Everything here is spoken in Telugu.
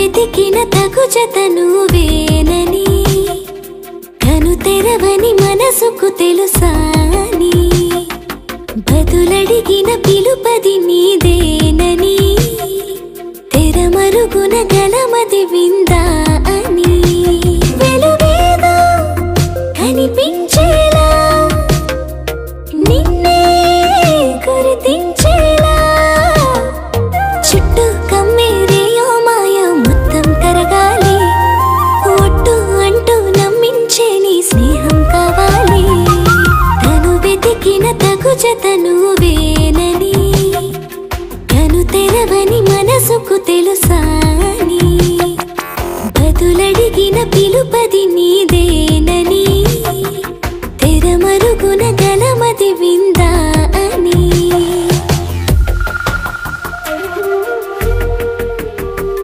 వెతికిన తగు జత నువ్వేనని కను తెరవని మనసుకు తెలుసాని బదులడిగిన పిలుపది నీదేనని తెరమరుగున గలమది విందా అని వెలుగేదో కనిపించేలా నిన్నే గుర్తించేలా చుట్టూ కమ్మేరేయో మాయ మొత్తం కరగాలి ఒట్టు అంటూ నమ్మించే నీ స్నేహం కావాలి తను వెతికిన తగు జత నువ్వేనని కను తెరవని మనసుకు తెలుసాని బదులడిగిన పిలుపది నీదేనని తెరమరుగున గలమది విందా